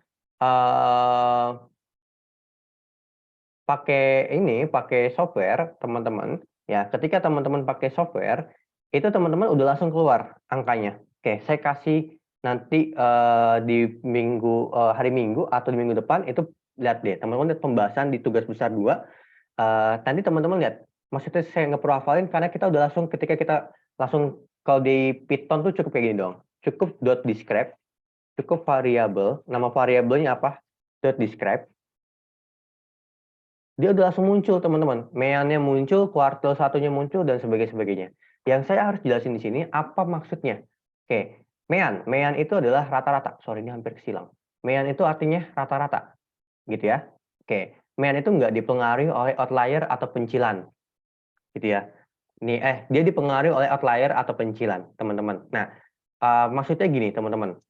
pakai software, teman-teman, ya ketika teman-teman pakai software, itu teman-teman udah langsung keluar angkanya. Oke, saya kasih nanti di hari Minggu atau di minggu depan itu lihat deh, teman-teman lihat pembahasan di tugas besar 2. Nanti teman-teman lihat, maksudnya saya nggak perlu hafalin karena kita udah langsung ketika kita langsung kalau di Python tuh cukup kayak gini dong. Cukup .describe, cukup variabel, nama variabelnya apa? .describe. Dia udah langsung muncul teman-teman. Meannya muncul, kuartil satunya muncul dan sebagainya. Yang saya harus jelasin di sini apa maksudnya. Oke, mean itu adalah rata-rata. Sorry, ini hampir kesilang. Mean itu artinya rata-rata, gitu ya. Oke, mean itu nggak dipengaruhi oleh outlier atau pencilan, gitu ya. Dia dipengaruhi oleh outlier atau pencilan, teman-teman. Nah, maksudnya gini, teman-teman.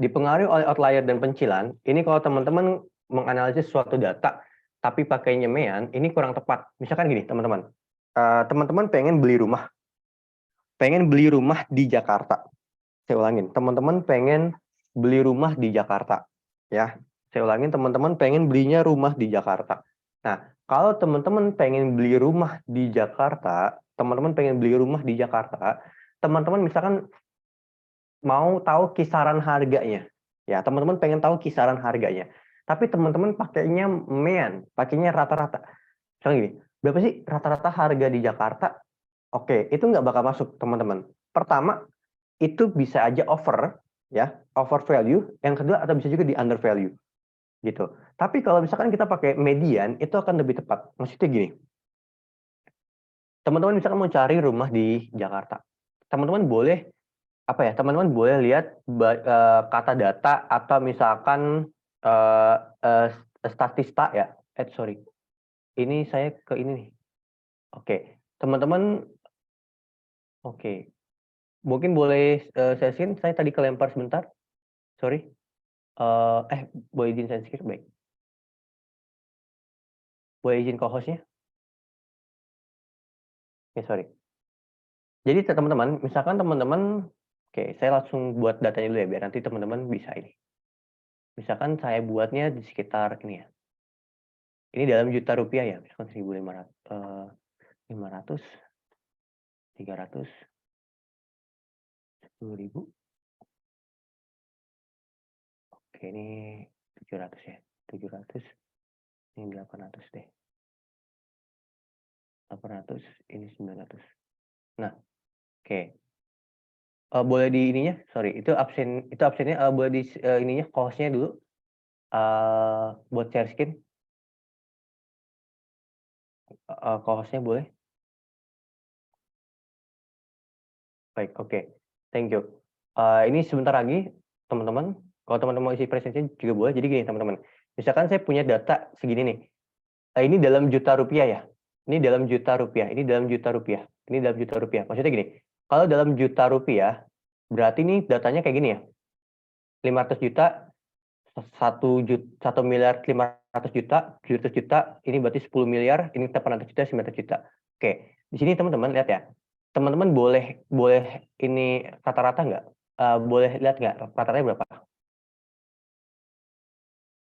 Dipengaruhi oleh outlier dan pencilan, ini kalau teman-teman menganalisis suatu data, tapi pakainya mean, ini kurang tepat. Misalkan gini, teman-teman. Teman-teman pengen beli rumah di Jakarta. Saya ulangin, teman-teman pengen beli rumah di Jakarta. Ya, saya ulangin, teman-teman pengen belinya rumah di Jakarta. Nah, kalau teman-teman pengen beli rumah di Jakarta, teman-teman misalkan mau tahu kisaran harganya. Ya, teman-teman pengen tahu kisaran harganya. Tapi teman-teman pakainya mean, pakainya rata-rata. Misalnya gini, berapa sih rata-rata harga di Jakarta? Oke, itu nggak bakal masuk, teman-teman. Pertama, itu bisa aja over, ya, over value. Yang kedua, atau bisa juga di under value, gitu. Tapi kalau misalkan kita pakai median, itu akan lebih tepat. Maksudnya gini, teman-teman misalkan mau cari rumah di Jakarta, teman-teman boleh teman-teman boleh lihat kata data atau misalkan statista ya. Sorry, ini saya ke ini nih. Oke, teman-teman. Oke, mungkin boleh saya share. Saya tadi kelempar sebentar. Sorry. Boleh izin saya share, baik. Boleh izin co-hostnya? Oke, sorry. Jadi teman-teman, misalkan teman-teman, oke, saya langsung buat datanya dulu ya, biar nanti teman-teman bisa ini. Misalkan saya buatnya di sekitar ini ya. Ini dalam juta rupiah ya, misalkan 1.500, 500, 300, 10.000. Oke, ini 700 ya. 700, ini 800 deh. 800, ini 900. Nah, oke. Boleh di ininya, sorry, itu absennya boleh di ininya, hostnya dulu. Buat share screen. Hostnya boleh. Baik, oke. Thank you. Ini sebentar lagi, teman-teman. Kalau teman-teman mau isi presentasinya juga boleh. Jadi gini, teman-teman. Misalkan saya punya data segini nih. Ini dalam juta rupiah ya. Ini dalam juta rupiah. Ini dalam juta rupiah. Ini dalam juta rupiah. Maksudnya gini. Kalau dalam juta rupiah, berarti nih datanya kayak gini ya. 500 juta, 1 miliar 500 juta, 700 juta, ini berarti 10 miliar, ini 800 juta, 900 juta. Oke, di sini teman-teman lihat ya. Teman-teman boleh ini rata-rata nggak? Boleh lihat nggak rata-ratanya berapa?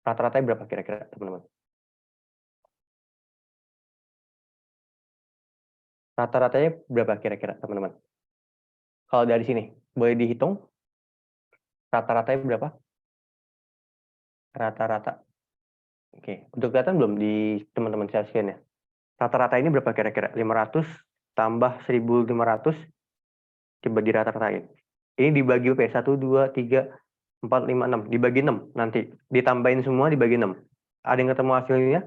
Rata-ratanya berapa kira-kira, teman-teman? Rata-ratanya berapa kira-kira, teman-teman? Kalau dari sini, boleh dihitung rata-ratanya berapa? Rata-rata. Oke, untuk kelihatan belum di teman-teman sekalian ya? Rata-rata ini berapa kira-kira? 500 tambah 1.500, coba dirata-ratain. Ini dibagi 1, 2, 3, 4, 5, 6. Dibagi 6 nanti. Ditambahin semua dibagi 6. Ada yang ketemu hasilnya?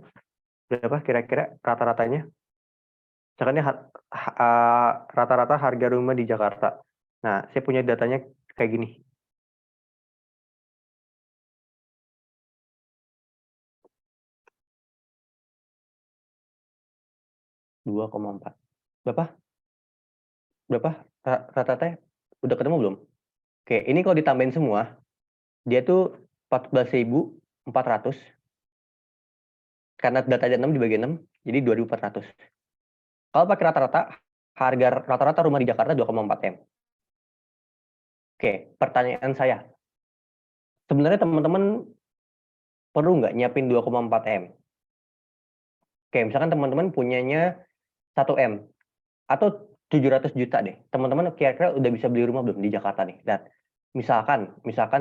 Berapa kira-kira rata-ratanya? Misalkan ini rata-rata harga rumah di Jakarta. Nah, saya punya datanya kayak gini. $2,4. Berapa? Rata-ratanya? Udah ketemu belum? Oke, ini kalau ditambahin semua, dia tuh 14.400. Karena datanya 6 dibagi 6, jadi 2.400. Kalau pakai rata-rata, harga rata-rata rumah di Jakarta 2,4 M. Oke, pertanyaan saya. Sebenarnya teman-teman perlu nggak nyiapin 2,4 M? Oke, misalkan teman-teman punyanya 1 M. Atau 700 juta deh. Teman-teman kira-kira udah bisa beli rumah belum di Jakarta nih? Dan misalkan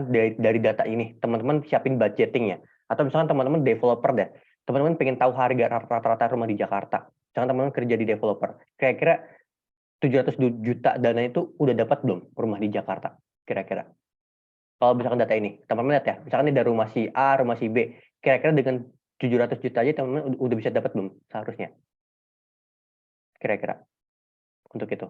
dari data ini, teman-teman siapin budgeting ya. Atau misalkan teman-teman developer deh. Teman-teman pengen tahu harga rata-rata rumah di Jakarta. Misalkan teman-teman kerja di developer. Kira-kira 700 juta dana itu udah dapat belum rumah di Jakarta? Kira-kira. Kalau misalkan data ini, teman-teman lihat ya. Misalkan ini dari rumah si A, rumah si B. Kira-kira dengan 700 juta aja teman-teman udah bisa dapat belum seharusnya? Kira-kira untuk itu.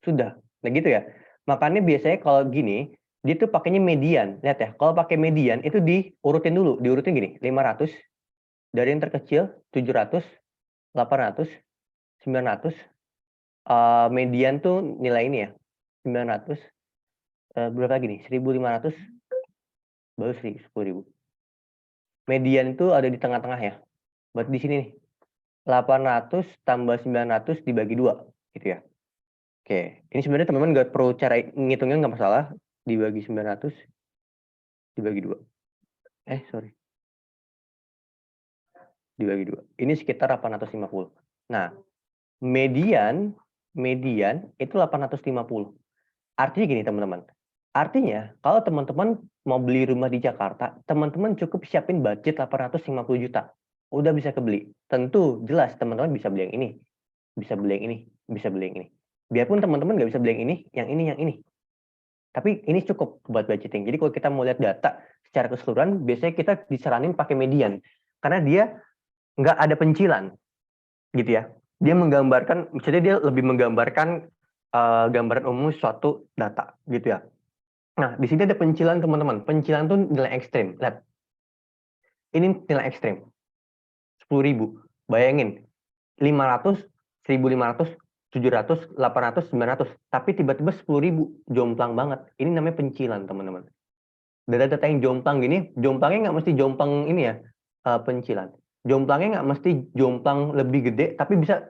Sudah. Nah gitu ya. Makanya biasanya kalau gini, dia tuh pakainya median. Lihat ya, kalau pakai median itu diurutin dulu. Diurutin gini, 500, dari yang terkecil, 700, 800, 900. Median tuh nilai ini ya, 900. Berapa lagi nih? 1.500, baru 10.000. Median itu ada di tengah-tengah ya. Buat di sini nih, 800 tambah 900 dibagi 2, gitu ya. Oke, ini sebenarnya teman-teman nggak perlu cara ngitungnya, nggak masalah. Dibagi 900, dibagi 2. Sorry. Dibagi 2. Ini sekitar 850. Nah, median itu 850. Artinya gini, teman-teman. Artinya, kalau teman-teman mau beli rumah di Jakarta, teman-teman cukup siapin budget 850 juta. Udah bisa kebeli. Tentu, jelas teman-teman bisa beli yang ini. Bisa beli yang ini. Bisa beli yang ini. Biarpun teman-teman nggak bisa beli yang ini, yang ini, yang ini. Tapi ini cukup buat budgeting. Jadi kalau kita mau lihat data secara keseluruhan, biasanya kita disaranin pakai median. Karena dia nggak ada pencilan, gitu ya. Dia menggambarkan, misalnya dia lebih menggambarkan gambaran umum suatu data, gitu ya. Nah, di sini ada pencilan, teman-teman. Pencilan itu nilai ekstrim. Lihat, ini nilai ekstrim. 10.000. Bayangin, 500, 1.500, 700, 800, 900. Tapi tiba-tiba 10.000. Jomplang banget. Ini namanya pencilan, teman-teman. Data-data yang jomplang gini, jomplangnya nggak mesti jomplang ini ya, pencilan. Jomplangnya nggak mesti jomplang lebih gede, tapi bisa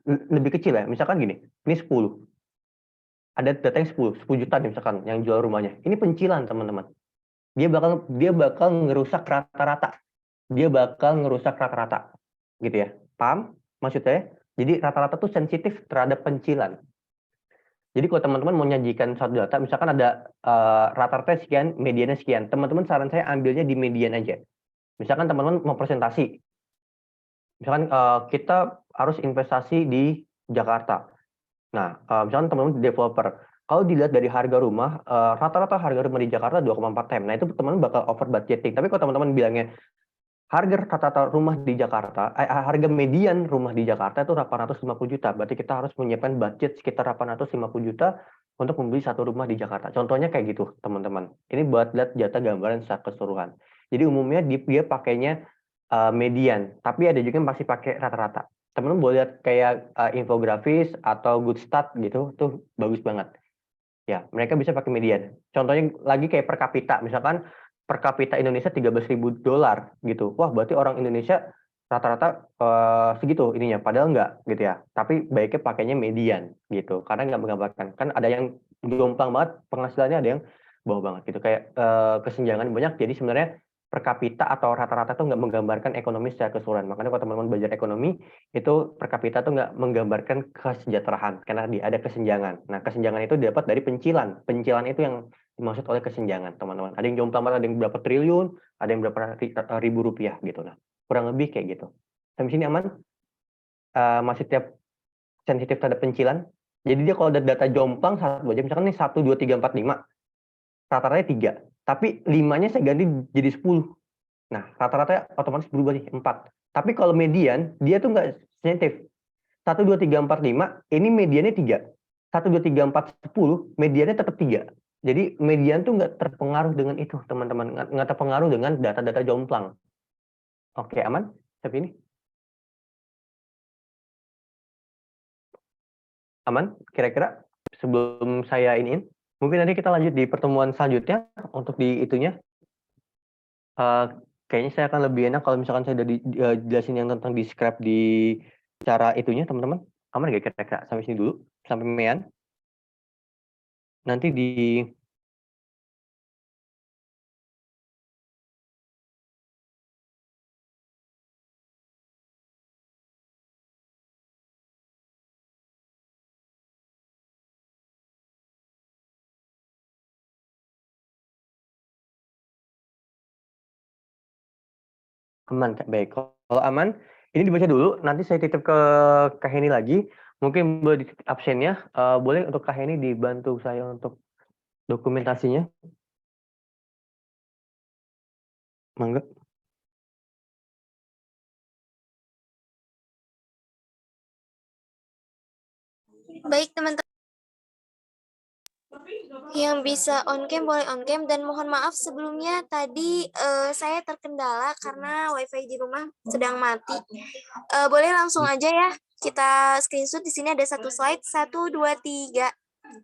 lebih kecil ya. Misalkan gini, ini 10. Ada data yang 10 juta nih misalkan yang jual rumahnya. Ini pencilan, teman-teman. Dia bakal ngerusak rata-rata. Dia bakal ngerusak rata-rata. Gitu ya. Paham maksudnya? Jadi rata-rata tuh sensitif terhadap pencilan. Jadi kalau teman-teman mau nyajikan suatu data, misalkan ada rata-rata sekian, mediannya sekian. Teman-teman saran saya ambilnya di median aja. Misalkan teman-teman mau presentasi, misalkan kita harus investasi di Jakarta. Nah, misalkan teman-teman developer, kalau dilihat dari harga rumah, rata-rata harga rumah di Jakarta 2,4 M. Nah, itu teman-teman bakal over budgeting. Tapi kalau teman-teman bilangnya harga rata-rata rumah di Jakarta, harga median rumah di Jakarta itu 850 juta. Berarti kita harus menyiapkan budget sekitar 850 juta untuk membeli satu rumah di Jakarta. Contohnya kayak gitu, teman-teman. Ini buat lihat data gambaran secara keseluruhan. Jadi umumnya dia pakainya median, tapi ada juga yang pasti pakai rata-rata. Teman-teman boleh lihat kayak infografis atau good start gitu, tuh bagus banget. Ya, mereka bisa pakai median. Contohnya lagi kayak per kapita, misalkan per kapita Indonesia $13.000 gitu. Wah, berarti orang Indonesia rata-rata segitu ininya, padahal enggak gitu ya. Tapi baiknya pakainya median gitu, karena nggak menggambarkan. Kan ada yang jomplang banget penghasilannya, ada yang bawah banget gitu. Kayak kesenjangan banyak. Jadi sebenarnya per kapita atau rata-rata tuh nggak menggambarkan ekonomi secara keseluruhan. Makanya kalau teman-teman belajar ekonomi, itu per kapita tuh nggak menggambarkan kesejahteraan karena ada kesenjangan. Nah, kesenjangan itu didapat dari pencilan. Pencilan itu yang dimaksud oleh kesenjangan, teman-teman. Ada yang jomplang banget, ada yang berapa triliun, ada yang berapa ribu rupiah gitu. Nah, kurang lebih kayak gitu. Sampai sini aman? Masih tiap sensitif terhadap pencilan. Jadi dia kalau ada data jomplang satu aja, misalkan nih 1, 2, 3, 4, 5, rata-ratanya 3. Tapi 5-nya saya ganti jadi 10. Nah, rata-rata otomatis berubah nih 4. Tapi kalau median, dia tuh nggak sensitif. 1, 2, 3, 4, 5, ini mediannya 3. 1, 2, 3, 4, 10, mediannya tetap 3. Jadi median tuh nggak terpengaruh dengan itu, teman-teman. Nggak terpengaruh dengan data-data jomplang. Oke, aman? Tapi ini aman? Kira-kira sebelum saya iniin, mungkin nanti kita lanjut di pertemuan selanjutnya untuk di itunya. Kayaknya saya akan lebih enak kalau misalkan saya udah dijelasin yang tentang describe di cara itunya, teman-teman. Aman nggak kira-kira? Sampai sini dulu, sampai mean. Nanti di Aman, Kak, baik. Kalau aman, ini dibaca dulu, nanti saya titip ke Kak Heni lagi, mungkin boleh dititip absennya, boleh untuk Kak Heni dibantu saya untuk dokumentasinya? Mangga. Baik teman-teman, yang bisa on cam boleh on cam, dan mohon maaf sebelumnya tadi saya terkendala karena wifi di rumah sedang mati. Boleh langsung aja ya kita screenshot. Di sini ada satu slide, 1, 2, 3.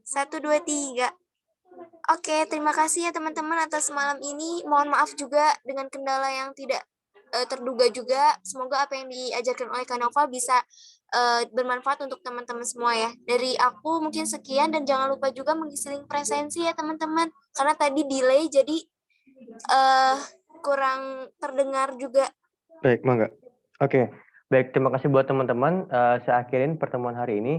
1, 2, 3. Oke, terima kasih ya teman-teman atas malam ini. Mohon maaf juga dengan kendala yang tidak terduga juga. Semoga apa yang diajarkan oleh Kanova bisa bermanfaat untuk teman-teman semua ya. Dari aku mungkin sekian, dan jangan lupa juga mengisi link presensi ya teman-teman. Karena tadi delay jadi kurang terdengar juga. Baik, mangga. Oke, baik, terima kasih buat teman-teman, saya akhirin pertemuan hari ini.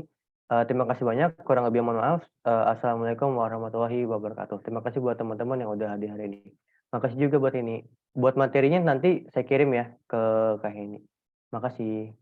Terima kasih banyak, kurang lebih mohon maaf. Assalamualaikum warahmatullahi wabarakatuh. Terima kasih buat teman-teman yang udah hadir hari ini. Makasih juga buat ini. Buat materinya nanti saya kirim ya ke Kak Heni. Makasih.